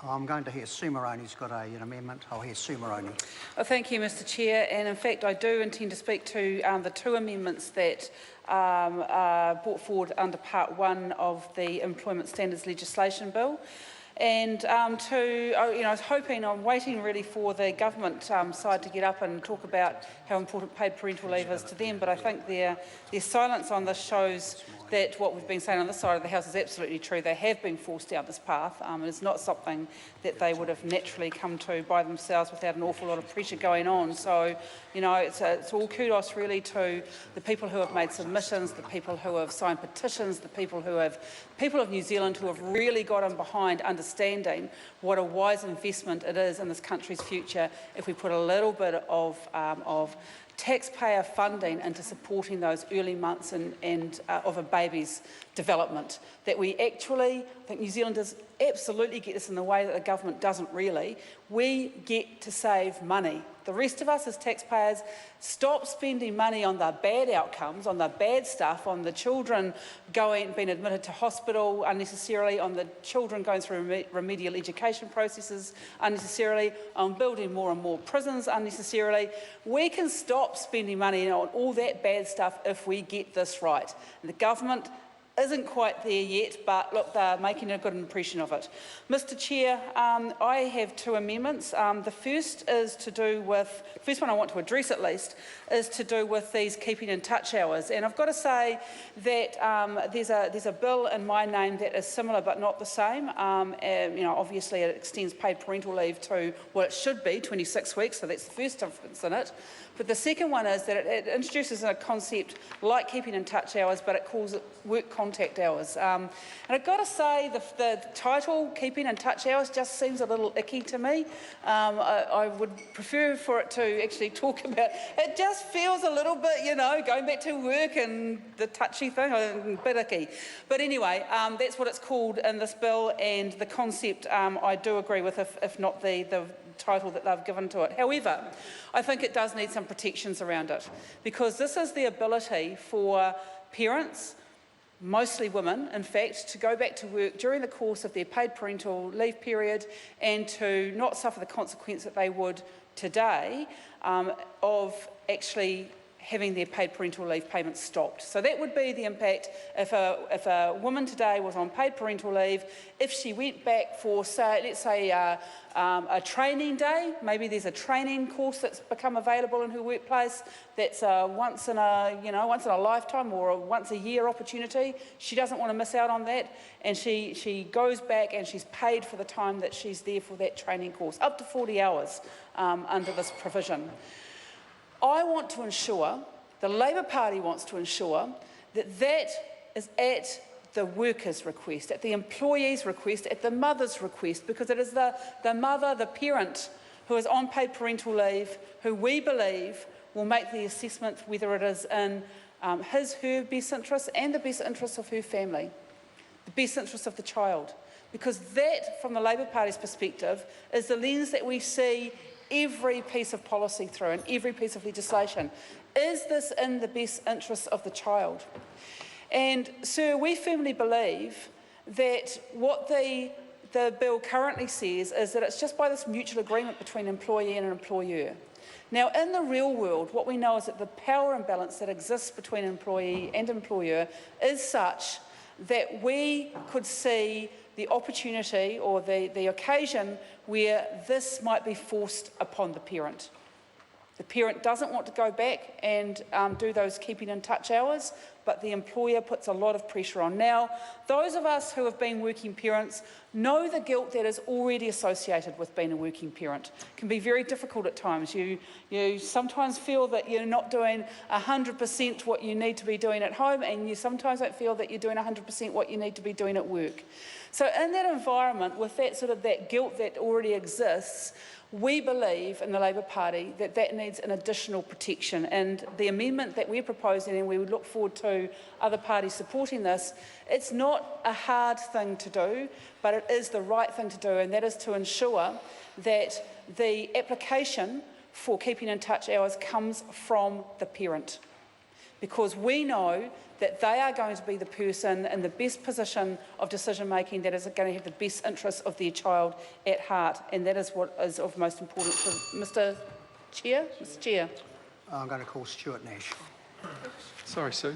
I'm going to hear Sue Moroney's got an amendment. I'll hear Sue Moroney. Well, thank you, Mr Chair. And in fact, I do intend to speak to the two amendments that are brought forward under Part 1 of the Employment Standards Legislation Bill. And I was hoping, I'm waiting really for the government side to get up and talk about how important paid parental leave is to them, but I think their silence on this shows that what we've been saying on this side of the House is absolutely true. They have been forced down this path, and it's not something that they would have naturally come to by themselves without an awful lot of pressure going on. So, it's all kudos really to the people who have made submissions, the people who have signed petitions, the people of New Zealand who have really gotten behind understanding what a wise investment it is in this country's future if we put a little bit of taxpayer funding into supporting those early months of a baby's development. That we actually, I think New Zealanders absolutely get this in the way that the government doesn't really. We get to save money. The rest of us as taxpayers stop spending money on the bad outcomes, on the bad stuff, on the children being admitted to hospital unnecessarily, on the children going through remedial education processes unnecessarily, on building more and more prisons unnecessarily. We can stop spending money on all that bad stuff if we get this right. And the government isn't quite there yet, but look, they're making a good impression of it. Mr Chair, I have two amendments. The first is to do with, the first one I want to address at least, is to do with these keeping in touch hours. And I've got to say that there's a bill in my name that is similar but not the same. Obviously it extends paid parental leave to what it should be, 26 weeks, so that's the first difference in it. But the second one is that it introduces a concept like keeping in touch hours, but it calls it work contact hours. And I've got to say the title, keeping in touch hours, just seems a little icky to me. I would prefer for it to actually talk about, it just feels a little bit, going back to work and the touchy thing, a bit icky. But anyway, that's what it's called in this bill, and the concept I do agree with, if not the title that they've given to it. However, I think it does need some protections around it, because this is the ability for parents, mostly women, in fact, to go back to work during the course of their paid parental leave period and to not suffer the consequence that they would today of actually having their paid parental leave payments stopped. So that would be the impact if a woman today was on paid parental leave, if she went back for, let's say a training day, maybe there's a training course that's become available in her workplace that's a once in a lifetime or a once a year opportunity. She doesn't want to miss out on that, and she goes back and she's paid for the time that she's there for that training course, up to 40 hours under this provision. I want to ensure, the Labour Party wants to ensure, that that is at the worker's request, at the employee's request, at the mother's request, because it is the mother, the parent, who is on paid parental leave, who we believe will make the assessment whether it is in her best interest and the best interest of her family, the best interest of the child. Because that, from the Labour Party's perspective, is the lens that we see every piece of policy through and every piece of legislation. Is this in the best interests of the child? And, sir, we firmly believe that what the bill currently says is that it's just by this mutual agreement between employee and an employer. Now, in the real world, what we know is that the power imbalance that exists between employee and employer is such that we could see the opportunity or the occasion where this might be forced upon the parent. The parent doesn't want to go back and do those keeping in touch hours, but the employer puts a lot of pressure on. Now, those of us who have been working parents know the guilt that is already associated with being a working parent. It can be very difficult at times. You sometimes feel that you're not doing 100% what you need to be doing at home, and you sometimes don't feel that you're doing 100% what you need to be doing at work. So in that environment, with that guilt that already exists, we believe in the Labour Party that that needs an additional protection, and the amendment that we're proposing, and we would look forward to other parties supporting this, it's not a hard thing to do, but it is the right thing to do, and that is to ensure that the application for keeping in touch hours comes from the parent. Because we know that they are going to be the person in the best position of decision making that is going to have the best interests of their child at heart, and that is what is of most importance for Mr. Chair. I'm going to call Stuart Nash. Sorry, Sue.